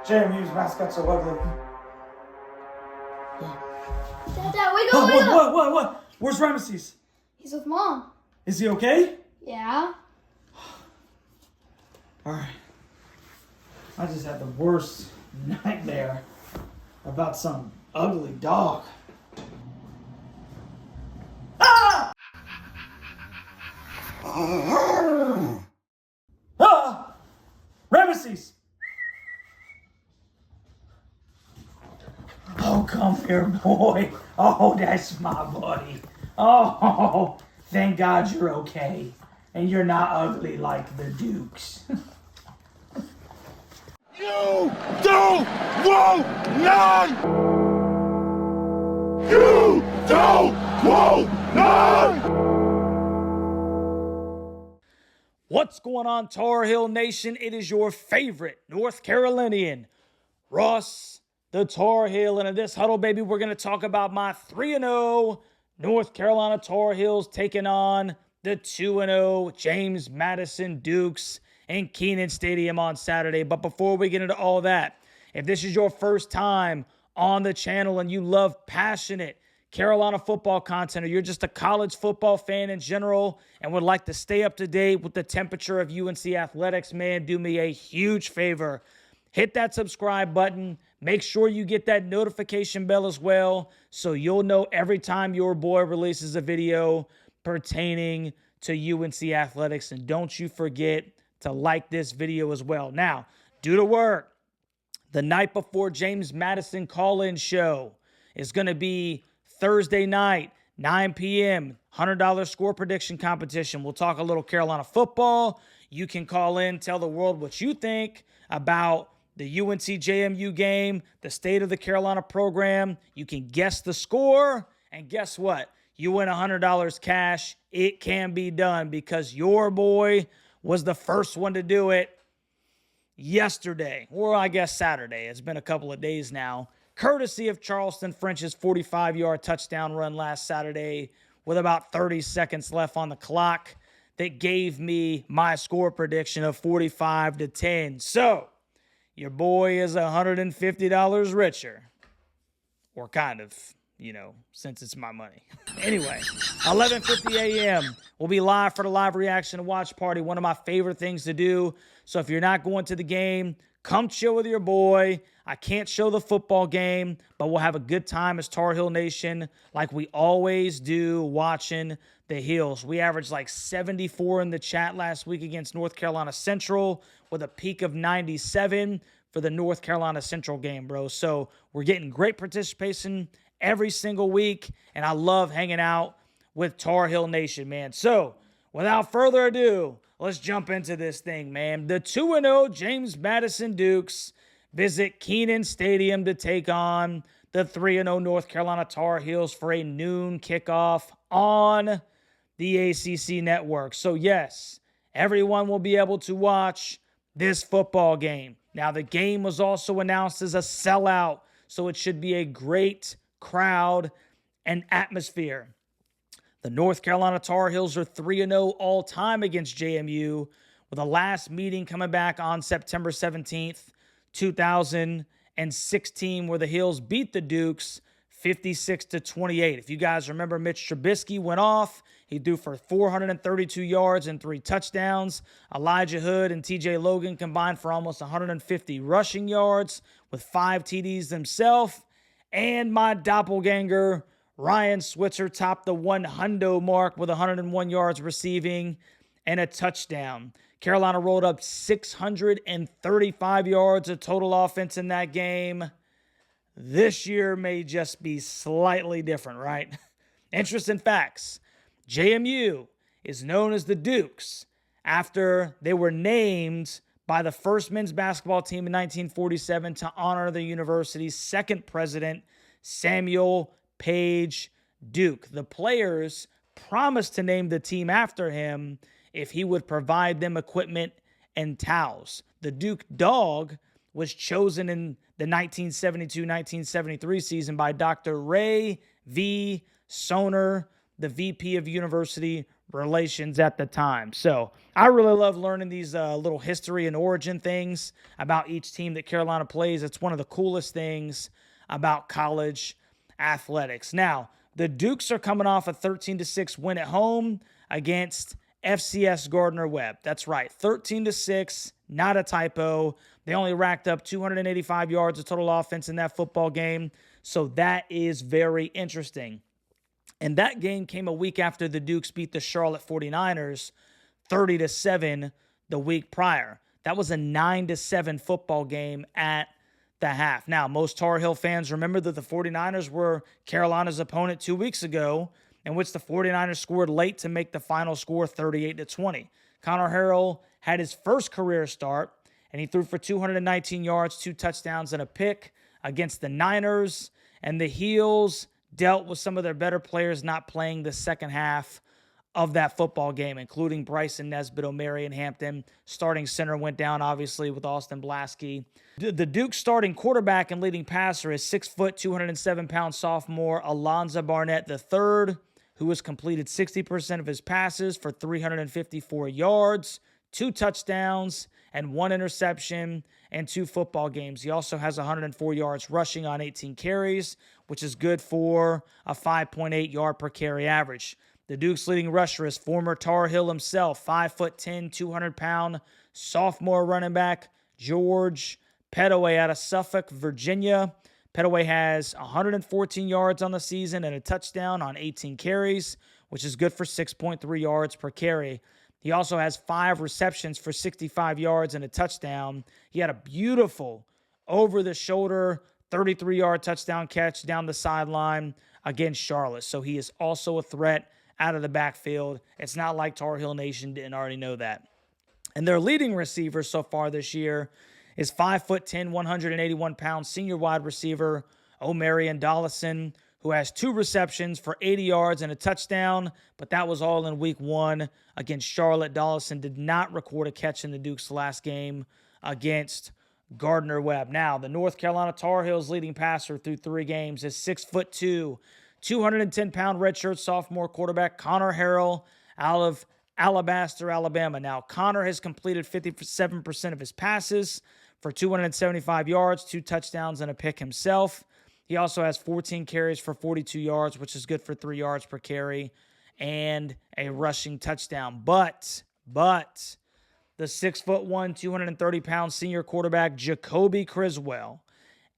JMU's mascot's so ugly. Dad, wake up, What? Where's Ramesses? He's with Mom. Is he okay? Yeah. Alright. I just had the worst nightmare about some ugly dog. Ah! Ah! Ramesses! Oh, come here, boy. Oh, that's my buddy. Oh, thank God you're okay. And you're not ugly like the Dukes. You don't want none! You don't want none! What's going on, Tar Heel Nation? It is your favorite North Carolinian, Ross the Tar Heel. And in this huddle, baby, we're going to talk about my 3-0 North Carolina Tar Heels taking on the 2-0 James Madison Dukes in Kenan Stadium on Saturday. But before we get into all that, if this is your first time on the channel and you love passionate Carolina football content, or you're just a college football fan in general and would like to stay up to date with the temperature of UNC athletics, man, do me a huge favor. Hit that subscribe button. Make sure you get that notification bell as well, so you'll know every time your boy releases a video pertaining to UNC athletics. And don't you forget to like this video as well. Now, due to work, the night before James Madison call-in show is going to be Thursday night, 9 p.m., $100 score prediction competition. We'll talk a little Carolina football. You can call in, tell the world what you think about the UNC JMU game, the state of the Carolina program. You can guess the score, and guess what? You win $100 cash. It can be done because your boy was the first one to do it yesterday, or I guess Saturday. It's been a couple of days now, courtesy of Charleston French's 45-yard touchdown run last Saturday with about 30 seconds left on the clock that gave me my score prediction of 45-10. So your boy is $150 richer, or kind of, since it's my money. Anyway, 11:50 a.m. We'll be live for the live reaction and watch party, one of my favorite things to do. So if you're not going to the game, come chill with your boy. I can't show the football game, but we'll have a good time as Tar Heel Nation, like we always do, watching the Heels. We averaged like 74 in the chat last week against North Carolina Central with a peak of 97 for the North Carolina Central game, bro. So we're getting great participation every single week, and I love hanging out with Tar Heel Nation, man. So without further ado, let's jump into this thing, man. The 2-0 James Madison Dukes visit Kenan Stadium to take on the 3-0 North Carolina Tar Heels for a noon kickoff on the ACC network. So yes, everyone will be able to watch this football game. Now, the game was also announced as a sellout, so it should be a great crowd and atmosphere. The North Carolina Tar Heels are 3-0 all-time against JMU, with the last meeting coming back on September 17th, 2016, where the Heels beat the Dukes 56-28. If you guys remember, Mitch Trubisky went off. He threw for 432 yards and 3 touchdowns. Elijah Hood and TJ Logan combined for almost 150 rushing yards with 5 TDs themselves. And my doppelganger, Ryan Switzer, topped the 100 mark with 101 yards receiving and a touchdown. Carolina rolled up 635 yards of total offense in that game. This year may just be slightly different, right? Interesting facts. JMU is known as the Dukes after they were named by the first men's basketball team in 1947 to honor the university's second president, Samuel Page Duke. The players promised to name the team after him if he would provide them equipment and towels. The Duke dog was chosen in the 1972-1973 season by Dr. Ray V. Soner the VP of University Relations at the time. So I really love learning these little history and origin things about each team that Carolina plays. It's one of the coolest things about college athletics. Now, the Dukes are coming off a 13-6 win at home against FCS Gardner-Webb. That's right, 13-6, not a typo. They only racked up 285 yards of total offense in that football game. So that is very interesting. And that game came a week after the Dukes beat the Charlotte 49ers 30-7 the week prior. That was a 9-7 football game at the half. Now, most Tar Heel fans remember that the 49ers were Carolina's opponent 2 weeks ago, in which the 49ers scored late to make the final score 38-20. Connor Harrell had his first career start, and he threw for 219 yards, 2 touchdowns, and a pick against the Niners. And the Heels dealt with some of their better players not playing the second half of that football game, including Bryson Nesbitt, O'Marion Hampton. Starting center went down, obviously, with Austin Blasky. The Duke's starting quarterback and leading passer is 6 foot, 207-pound sophomore Alonzo Barnett III, who has completed 60% of his passes for 354 yards, 2 touchdowns, and 1 interception in 2 football games. He also has 104 yards rushing on 18 carries, which is good for a 5.8 yard per carry average. The Duke's leading rusher is former Tar Heel himself, 5'10", 200-pound sophomore running back George Pettaway out of Suffolk, Virginia. Pettaway has 114 yards on the season and a touchdown on 18 carries, which is good for 6.3 yards per carry. He also has 5 receptions for 65 yards and a touchdown. He had a beautiful over-the-shoulder 33-yard touchdown catch down the sideline against Charlotte. So he is also a threat out of the backfield. It's not like Tar Heel Nation didn't already know that. And their leading receiver so far this year is 5'10", 181-pound senior wide receiver O'Marion Dollison, who has 2 receptions for 80 yards and a touchdown, but that was all in week 1 against Charlotte. Dollison did not record a catch in the Dukes' last game against Gardner-Webb. Now, the North Carolina Tar Heels leading passer through 3 games is 6'2", 210-pound redshirt sophomore quarterback Connor Harrell out of Alabaster, Alabama. Now, Connor has completed 57% of his passes for 275 yards, 2 touchdowns, and a pick himself. He also has 14 carries for 42 yards, which is good for 3 yards per carry, and a rushing touchdown. But the 6'1", 230-pound senior quarterback Jacoby Criswell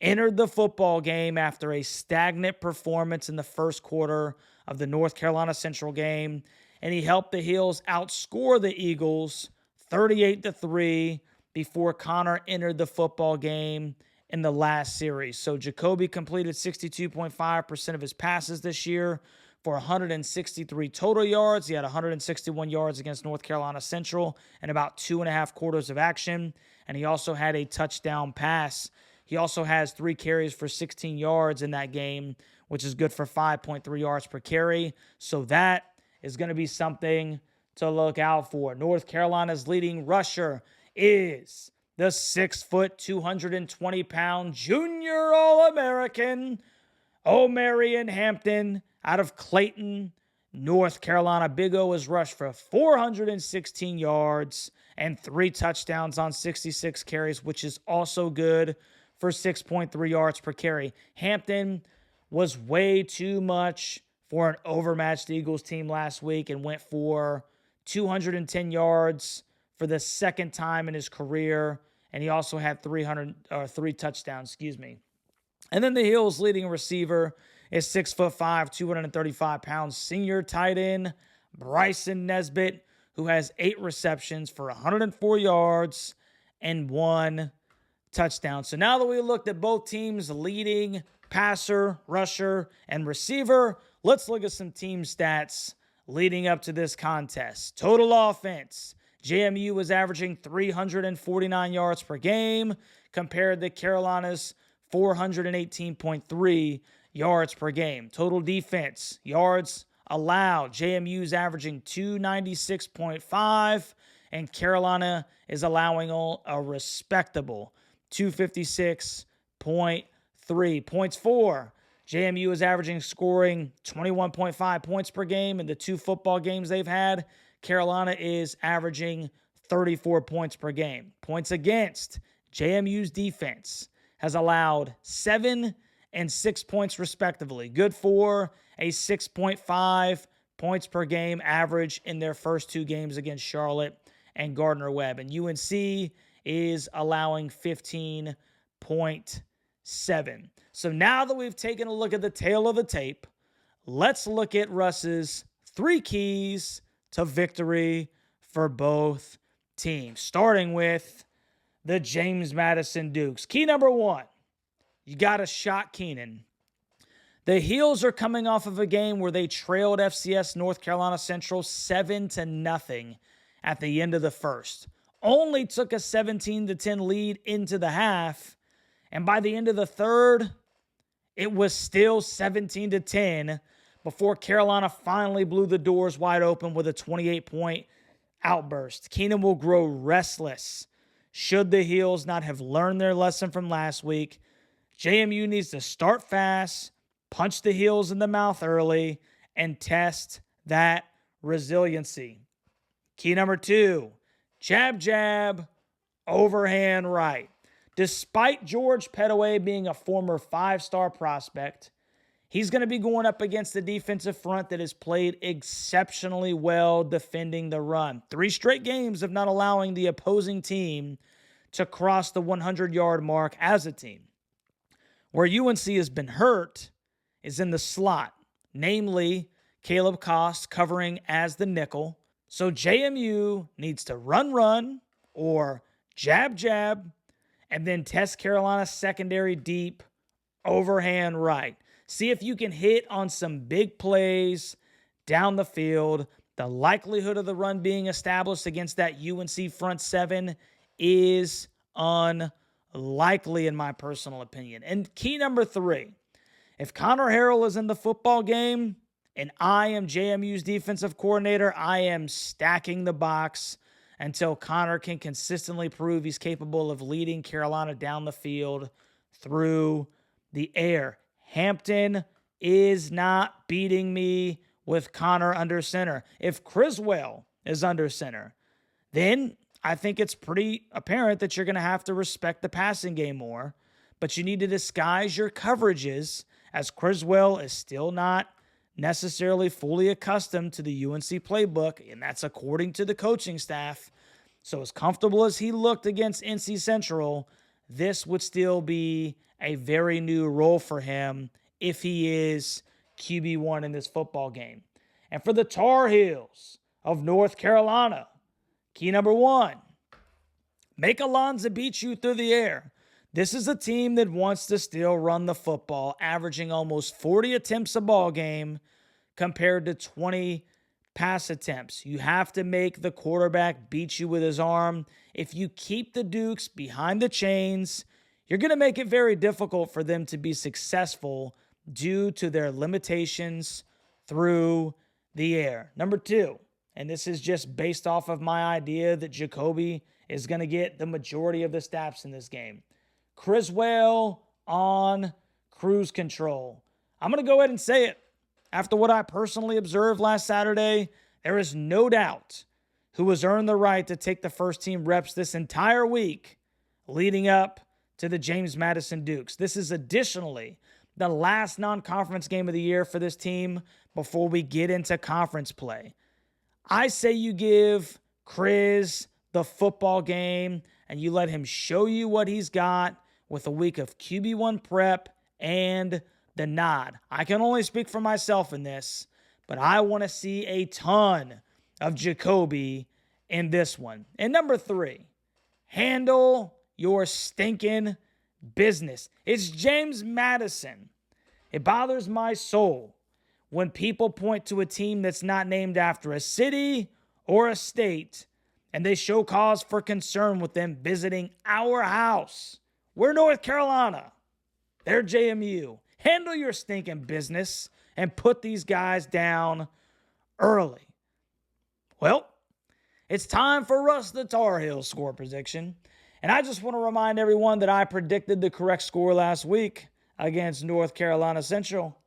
entered the football game after a stagnant performance in the first quarter of the North Carolina Central game, and he helped the Heels outscore the Eagles 38-3 before Connor entered the football game in the last series. So Jacoby completed 62.5% of his passes this year for 163 total yards. He had 161 yards against North Carolina Central and about 2.5 quarters of action. And he also had a touchdown pass. He also has 3 carries for 16 yards in that game, which is good for 5.3 yards per carry. So that is going to be something to look out for. North Carolina's leading rusher is the 6 foot, 220-pound junior All-American O'Marion Hampton out of Clayton, North Carolina. Big O has rushed for 416 yards and 3 touchdowns on 66 carries, which is also good for 6.3 yards per carry. Hampton was way too much for an overmatched Eagles team last week and went for 210 yards for the second time in his career, and he also had 3 touchdowns, And then the Heels' leading receiver is 6'5", 235-pound senior tight end Bryson Nesbitt, who has 8 receptions for 104 yards and 1 touchdown. So now that we looked at both teams' leading passer, rusher, and receiver, let's look at some team stats leading up to this contest. Total offense. JMU was averaging 349 yards per game compared to Carolina's 418.3 yards per game. Total defense, yards allowed. JMU's averaging 296.5, and Carolina is allowing a respectable 256.3. Points for. JMU is scoring 21.5 points per game in the 2 football games they've had. Carolina is averaging 34 points per game. Points against, JMU's defense has allowed 7 and 6 points respectively. Good for a 6.5 points per game average in their first 2 games against Charlotte and Gardner-Webb. And UNC is allowing 15.7. So now that we've taken a look at the tail of the tape, let's look at Russ's 3 keys to victory for both teams, starting with the James Madison Dukes. Key number 1, you got to shot Kenan. The Heels are coming off of a game where they trailed FCS North Carolina Central 7-0 at the end of the first. Only took a 17-10 lead into the half, and by the end of the third, it was still 17-10 before Carolina finally blew the doors wide open with a 28-point outburst. Kenan will grow restless should the Heels not have learned their lesson from last week. JMU needs to start fast, punch the Heels in the mouth early, and test that resiliency. Key number 2, jab, jab, overhand right. Despite George Pettaway being a former 5-star prospect, he's going to be going up against the defensive front that has played exceptionally well defending the run. 3 straight games of not allowing the opposing team to cross the 100-yard mark as a team. Where UNC has been hurt is in the slot, namely Caleb Cost covering as the nickel. So JMU needs to run, or jab, and then test Carolina's secondary deep, overhand right. See if you can hit on some big plays down the field. The likelihood of the run being established against that UNC front 7 is unlikely, in my personal opinion. And key number 3, if Connor Harrell is in the football game and I am JMU's defensive coordinator, I am stacking the box until Connor can consistently prove he's capable of leading Carolina down the field through the air. Hampton is not beating me with Connor under center. If Criswell is under center, then I think it's pretty apparent that you're going to have to respect the passing game more, but you need to disguise your coverages, as Criswell is still not necessarily fully accustomed to the UNC playbook, and that's according to the coaching staff. So as comfortable as he looked against NC Central, this would still be a very new role for him if he is QB1 in this football game. And for the Tar Heels of North Carolina, key number 1, make Alonzo beat you through the air. This is a team that wants to still run the football, averaging almost 40 attempts a ball game compared to 20 pass attempts. You have to make the quarterback beat you with his arm. If you keep the Dukes behind the chains, you're going to make it very difficult for them to be successful due to their limitations through the air. Number 2, and this is just based off of my idea that Jacoby is going to get the majority of the snaps in this game. Criswell on cruise control. I'm going to go ahead and say it. After what I personally observed last Saturday, there is no doubt who has earned the right to take the first team reps this entire week leading up to the James Madison Dukes. This is additionally the last non-conference game of the year for this team before we get into conference play. I say you give Chris the football game and you let him show you what he's got with a week of QB1 prep and the nod. I can only speak for myself in this, but I want to see a ton of Jacoby in this one. And number 3, handle your stinking business. It's James Madison. It bothers my soul when people point to a team that's not named after a city or a state and they show cause for concern with them visiting our house. We're North Carolina. They're JMU. Handle your stinking business and put these guys down early. Well, it's time for Russ the Tar Heels score prediction. And I just want to remind everyone that I predicted the correct score last week. against North Carolina Central.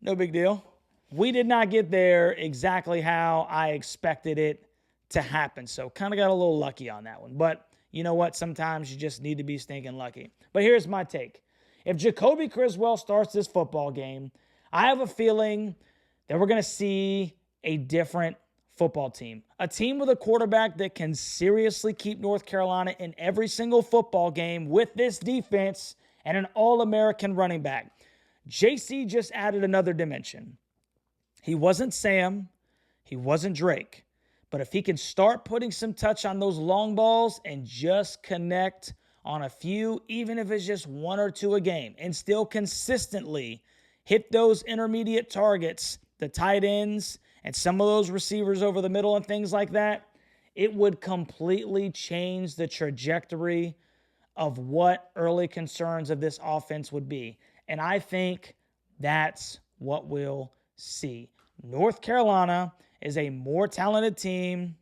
No big deal. We did not get there exactly how I expected it to happen. So kind of got a little lucky on that one. But you know what? Sometimes you just need to be stinking lucky. But here's my take. If Jacoby Criswell starts this football game, I have a feeling that we're going to see a different football team. A team with a quarterback that can seriously keep North Carolina in every single football game with this defense and an All-American running back. JC just added another dimension. He wasn't Sam. He wasn't Drake. But if he can start putting some touch on those long balls and just connect on a few, even if it's just one or two a game, and still consistently hit those intermediate targets, the tight ends, and some of those receivers over the middle and things like that, it would completely change the trajectory of what early concerns of this offense would be. And I think that's what we'll see. North Carolina is a more talented team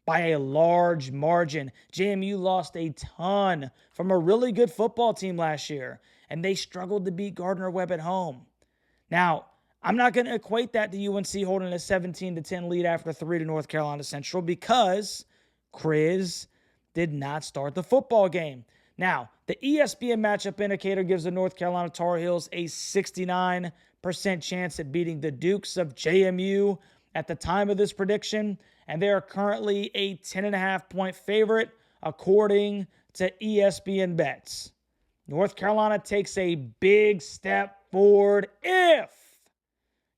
by a large margin. JMU lost a ton from a really good football team last year, and they struggled to beat Gardner-Webb at home. Now, I'm not going to equate that to UNC holding a 17-10 lead after 3 to North Carolina Central because Chris did not start the football game. Now, the ESPN matchup indicator gives the North Carolina Tar Heels a 69% chance at beating the Dukes of JMU at the time of this prediction, and they are currently a 10.5-point favorite according to ESPN bets. North Carolina takes a big step forward if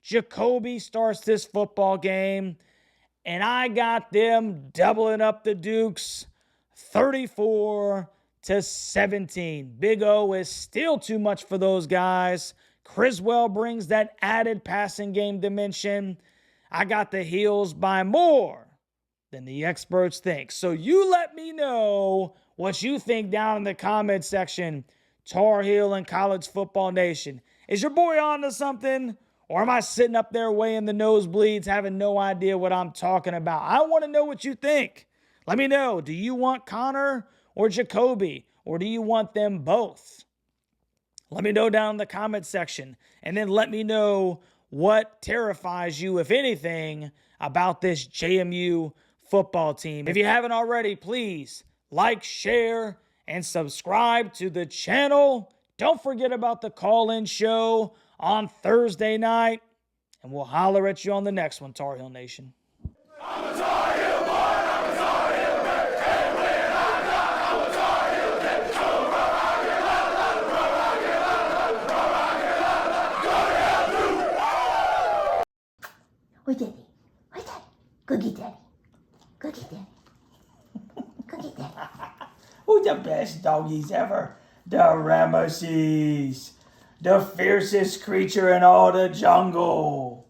Jacoby starts this football game, and I got them doubling up the Dukes 34-17. Big O is still too much for those guys. Criswell brings that added passing game dimension. I got the Heels by more than the experts think. So you let me know what you think down in the comment section, Tar Heel and College Football Nation. Is your boy on to something? Or am I sitting up there weighing the nosebleeds, having no idea what I'm talking about? I want to know what you think. Let me know. Do you want Connor or Jacoby? Or do you want them both? Let me know down in the comment section. And then let me know what terrifies you, if anything, about this JMU football team. If you haven't already, please like, share, and subscribe to the channel. Don't forget about the call-in show on Thursday night, and we'll holler at you on the next one, Tar Heel Nation. I'm a Tar Heel boy, I'm a Tar Heel man, and when I'm done, I'm a Tar Heel man. Oi, Daddy. Oi, Daddy. Cookie Daddy. Cookie Daddy. Cookie Daddy. Who's the best doggies ever? The Ramesses, the fiercest creature in all the jungle.